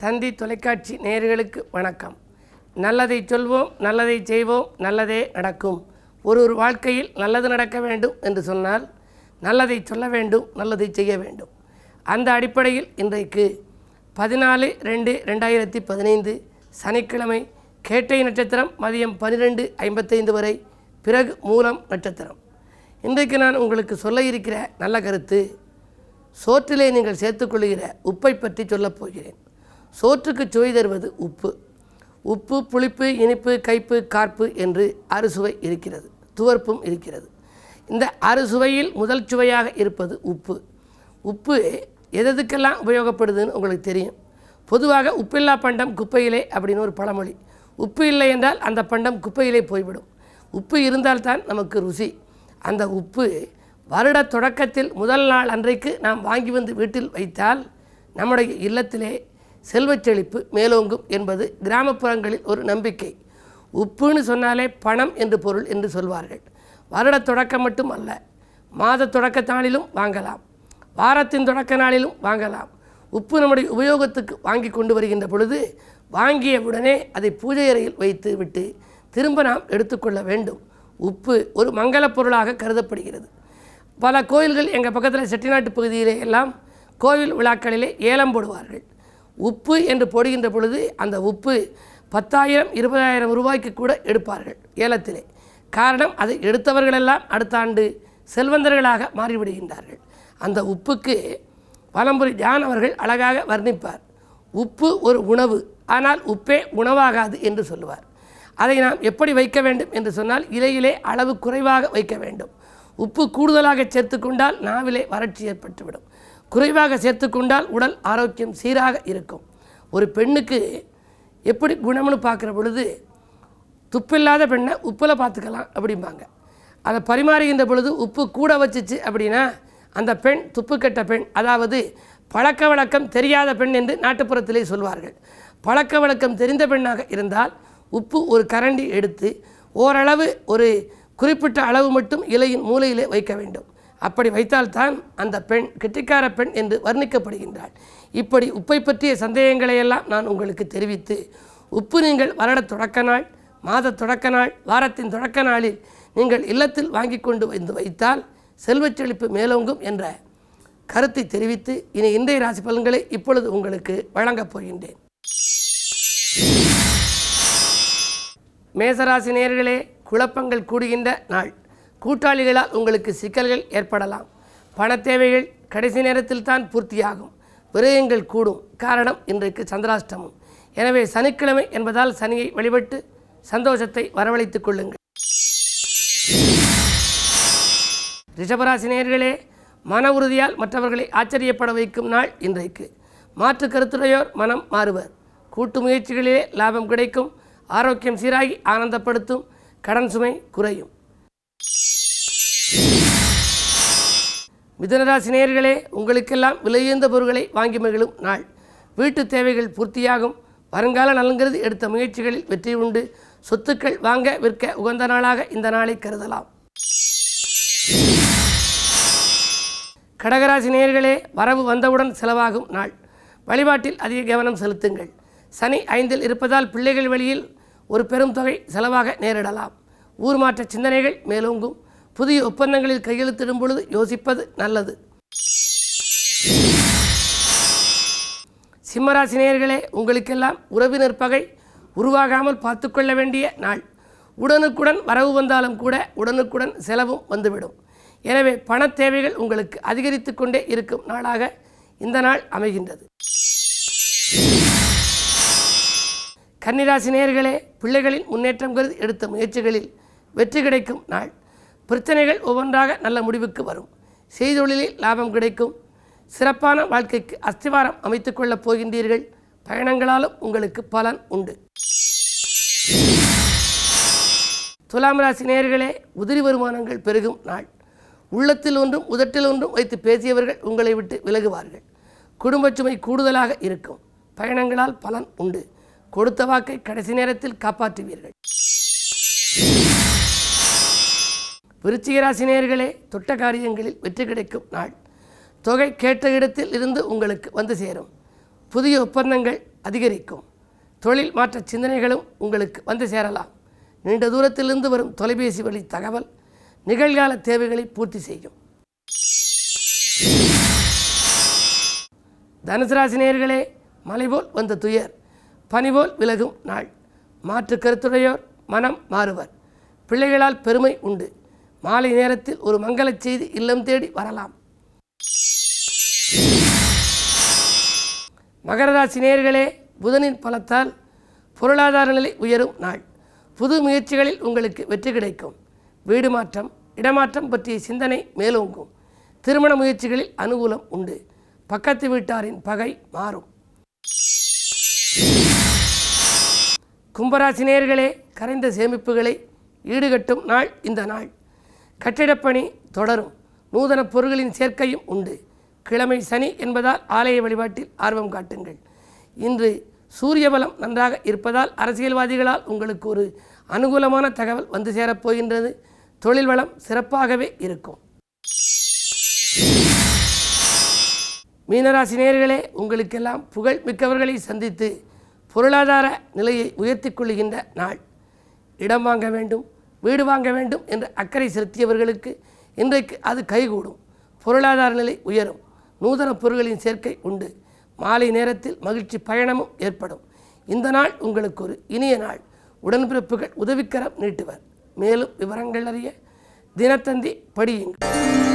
தந்தி தொலைக்காட்சி நேயர்களுக்கு வணக்கம். நல்லதை சொல்வோம், நல்லதை செய்வோம், நல்லதே நடக்கும். ஒரு வாழ்க்கையில் நல்லது நடக்க வேண்டும் என்று சொன்னால் நல்லதை சொல்ல வேண்டும், நல்லதை செய்ய வேண்டும். அந்த அடிப்படையில் இன்றைக்கு 14/2/2015 சனிக்கிழமை கேட்டை நட்சத்திரம் மதியம் 12:55 வரை, பிறகு மூலம் நட்சத்திரம். இன்றைக்கு நான் உங்களுக்கு சொல்ல இருக்கிற நல்ல கருத்து, சோற்றிலே நீங்கள் சேர்த்துக்கொள்கிற உப்பை பற்றி சொல்லப் போகிறேன். சோற்றுக்கு சுவை தருவது உப்பு. உப்பு, புளிப்பு, இனிப்பு, கைப்பு, கார்ப்பு என்று அறுசுவை இருக்கிறது, துவர்ப்பும் இருக்கிறது. இந்த அறுசுவையில் முதல் சுவையாக இருப்பது உப்பு. உப்பு எதுக்கெல்லாம் உபயோகப்படுதுன்னு உங்களுக்கு தெரியும். பொதுவாக உப்பில்லா பண்டம் குப்பையிலே அப்படின்னு ஒரு பழமொழி. உப்பு இல்லை என்றால் அந்த பண்டம் குப்பையிலே போய்விடும். உப்பு இருந்தால்தான் நமக்கு ருசி. அந்த உப்பு வருட தொடக்கத்தில் முதல் நாள் அன்றைக்கு நாம் வாங்கி வந்து வீட்டில் வைத்தால் நம்முடைய இல்லத்திலே செல்வச் செழிப்பு மேலோங்கும் என்பது கிராமப்புறங்களில் ஒரு நம்பிக்கை. உப்புன்னு சொன்னாலே பணம் என்று பொருள் என்று சொல்வார்கள். வருட தொடக்கம் மட்டும் அல்ல, மாத தொடக்க நாளிலும் வாங்கலாம், வாரத்தின் தொடக்க நாளிலும் வாங்கலாம். உப்பு நம்முடைய உபயோகத்துக்கு வாங்கி கொண்டு வருகின்ற பொழுது வாங்கிய உடனே அதை பூஜை அறையில் வைத்து விட்டு திரும்ப நாம் எடுத்துக்கொள்ள வேண்டும். உப்பு ஒரு மங்கள பொருளாக கருதப்படுகிறது. பல கோயில்கள் எங்கள் பக்கத்தில் செட்டிநாட்டு பகுதியிலே எல்லாம் கோவில் விழாக்களிலே ஏலம் போடுவார்கள். உப்பு என்று போடுகின்ற பொழுது அந்த உப்பு 10,000 20,000 ரூபாய்க்கு கூட எடுப்பார்கள் ஏலத்திலே. காரணம், அதை எடுத்தவர்களெல்லாம் அடுத்த ஆண்டு செல்வந்தர்களாக மாறிவிடுகின்றார்கள். அந்த உப்புக்கு பலம்புரி ஜான் அவர்கள் அழகாக வர்ணிப்பார். உப்பு ஒரு உணவு, ஆனால் உப்பே உணவாகாது என்று சொல்லுவார். அதை நாம் எப்படி வைக்க வேண்டும் என்று சொன்னால், இலையிலே அளவு குறைவாக வைக்க வேண்டும். உப்பு கூடுதலாக சேர்த்துக்கொண்டால் நாவிலே வறட்சி ஏற்பட்டுவிடும். குறைவாக சேர்த்துக்கொண்டால் உடல் ஆரோக்கியம் சீராக இருக்கும். ஒரு பெண்ணுக்கு எப்படி குணம்னு பார்க்குற பொழுது, துப்பில்லாத பெண்ணை உப்பில் பார்த்துக்கலாம் அப்படிம்பாங்க. அதை பரிமாறுகின்ற பொழுது உப்பு கூட வச்சிச்சு அப்படின்னா அந்த பெண் துப்பு கெட்ட பெண், அதாவது பழக்க வழக்கம் தெரியாத பெண் என்று நாட்டுப்புறத்திலே சொல்வார்கள். பழக்க வழக்கம் தெரிந்த பெண்ணாக இருந்தால் உப்பு ஒரு கரண்டி எடுத்து ஓரளவு ஒரு குறிப்பிட்ட அளவு மட்டும் இலையின் மூலையிலே வைக்க வேண்டும். அப்படி வைத்தால்தான் அந்த பெண் கெட்டிக்கார பெண் என்று வர்ணிக்கப்படுகின்றாள். இப்படி உப்பை பற்றிய சந்தேகங்களையெல்லாம் நான் உங்களுக்கு தெரிவித்து, உப்பு நீங்கள் வருட தொடக்க நாள், மாத தொடக்க நாள், வாரத்தின் தொடக்க நாளில் நீங்கள் இல்லத்தில் வாங்கி கொண்டு வந்து வைத்தால் செல்வச் செழிப்பு மேலோங்கும் என்ற கருத்தை தெரிவித்து இனி இன்றைய ராசி பலன்களை இப்பொழுது உங்களுக்கு வழங்கப் போகின்றேன். மேசராசி நேயர்களே, குழப்பங்கள் கூடுகின்ற நாள். கூட்டாளிகளால் உங்களுக்கு சிக்கல்கள் ஏற்படலாம். பண தேவைகள் கடைசி நேரத்தில் தான் பூர்த்தியாகும். விரயங்கள் கூடும். காரணம், இன்றைக்கு சந்திராஷ்டமம். எனவே சனிக்கிழமை என்பதால் சனியை வழிபட்டு சந்தோஷத்தை வரவழைத்துக் கொள்ளுங்கள். ரிஷபராசி நேயர்களே, மன உறுதியால் மற்றவர்களை ஆச்சரியப்பட வைக்கும் நாள் இன்றைக்கு. மாற்று கருத்துடையோர் மனம் மாறுவர். கூட்டு முயற்சிகளிலே லாபம் கிடைக்கும். ஆரோக்கியம் சீராகி ஆனந்தப்படுத்தும். கடன் சுமை குறையும். மிதுனராசி நேயர்களே, உங்களுக்கெல்லாம் விலையுயர்ந்த பொருட்களை வாங்கி மகிழும் நாள். வீட்டு தேவைகள் பூர்த்தியாகும். வருங்கால நலன்கிறது எடுத்த முயற்சிகளில் வெற்றி உண்டு. சொத்துக்கள் வாங்க விற்க உகந்த நாளாக இந்த நாளை கருதலாம். கடகராசி நேயர்களே, வரவு வந்தவுடன் செலவாகும் நாள். வழிபாட்டில் அதிக கவனம் செலுத்துங்கள். சனி 5இல் இருப்பதால் பிள்ளைகள் வழியில் ஒரு பெரும் தொகை செலவாக நேரிடலாம். ஊர் மாற்ற சிந்தனைகள் மேலோங்கும். புதிய ஒப்பந்தங்களில் கையெழுத்திடும் பொழுது யோசிப்பது நல்லது. சிம்மராசி நேயர்களே, உங்களுக்கெல்லாம் உறவினர் பகை உருவாகாமல் பார்த்துக்கொள்ள வேண்டிய நாள். உடனுக்குடன் வரவு வந்தாலும் கூட உடனுக்குடன் செலவும் வந்துவிடும். எனவே பண தேவைகள் உங்களுக்கு அதிகரித்து கொண்டே இருக்கும் நாளாக இந்த நாள் அமைகின்றது. கன்னிராசி நேயர்களே, பிள்ளைகளின் முன்னேற்றம் கருதி எடுத்த முயற்சிகளில் வெற்றி கிடைக்கும் நாள். பிரச்சனைகள் ஒவ்வொன்றாக நல்ல முடிவுக்கு வரும். செய்தொழிலில் லாபம் கிடைக்கும். சிறப்பான வாழ்க்கைக்கு அஸ்திவாரம் அமைத்துக் கொள்ளப் போகின்றீர்கள். பயணங்களாலும் உங்களுக்கு பலன் உண்டு. துலாம் ராசி நேயர்களே, உதிரி வருமானங்கள் பெருகும் நாள். உள்ளத்தில் ஒன்றும் உதட்டில் ஒன்றும் வைத்து பேசியவர்கள் உங்களை விட்டு விலகுவார்கள். குடும்ப சுமை கூடுதலாக இருக்கும். பயணங்களால் பலன் உண்டு. கொடுத்த வாக்கை கடைசி நேரத்தில் காப்பாற்றுவீர்கள். விருச்சிக ராசி நேயர்களே, தொட்ட காரியங்களில் வெற்றி கிடைக்கும் நாள். தொகை கேட்ட இடத்தில் இருந்து உங்களுக்கு வந்து சேரும். புதிய ஒப்பந்தங்கள் அதிகரிக்கும். தொழில் மாற்ற சிந்தனைகளும் உங்களுக்கு வந்து சேரலாம். நீண்ட தூரத்திலிருந்து வரும் தொலைபேசி வழி தகவல் நிகழ்கால தேவைகளை பூர்த்தி செய்யும். தனுசு ராசி நேயர்களே, மலைபோல் வந்த துயர் பனிபோல் விலகும் நாள். மாற்று கருத்துடையோர் மனம் மாறுவர். பிள்ளைகளால் பெருமை உண்டு. மாலை நேரத்தில் ஒரு மங்களச் செய்தி இல்லம் தேடி வரலாம். மகர ராசி நேயர்களே, புதனின் பலத்தால் பொருளாதார நிலை உயரும் நாள். புது முயற்சிகளில் உங்களுக்கு வெற்றி கிடைக்கும். வீடு மாற்றம், இடமாற்றம் பற்றிய சிந்தனை மேலோங்கும். திருமண முயற்சிகளில் அனுகூலம் உண்டு. பக்கத்து வீட்டாரின் பகை மாறும். கும்பராசி நேயர்களே, கரைந்த சேமிப்புகளை ஈடுகட்டும் நாள் இந்த நாள். கட்டிடப்பணி தொடரும். நூதன பொருட்களின் சேர்க்கையும் உண்டு. கிழமை சனி என்பதால் ஆலய வழிபாட்டில் ஆர்வம் காட்டுங்கள். இன்று சூரிய பலம் நன்றாக இருப்பதால் அரசியல்வாதிகளால் உங்களுக்கு ஒரு அனுகூலமான தகவல் வந்து சேரப்போகின்றது. தொழில் வளம் சிறப்பாகவே இருக்கும். மீனராசி நேயர்களே, உங்களுக்கெல்லாம் புகழ் மிக்கவர்களை சந்தித்து பொருளாதார நிலையை உயர்த்தி கொள்கின்ற நாள். இடம் வாங்க வேண்டும், வீடு வாங்க வேண்டும் என்ற அக்கறை செலுத்தியவர்களுக்கு இன்றைக்கு அது கைகூடும். பொருளாதார நிலை உயரும். நூதன பொருட்களின் சேர்க்கை உண்டு. மாலை நேரத்தில் மகிழ்ச்சி பயணமும் ஏற்படும். இந்த நாள் உங்களுக்கு ஒரு இனிய நாள். உடன்பிறப்புகள் உதவிக்கரம் நீட்டுவர். மேலும் விவரங்கள் அறிய தினத்தந்தி படியுங்கள்.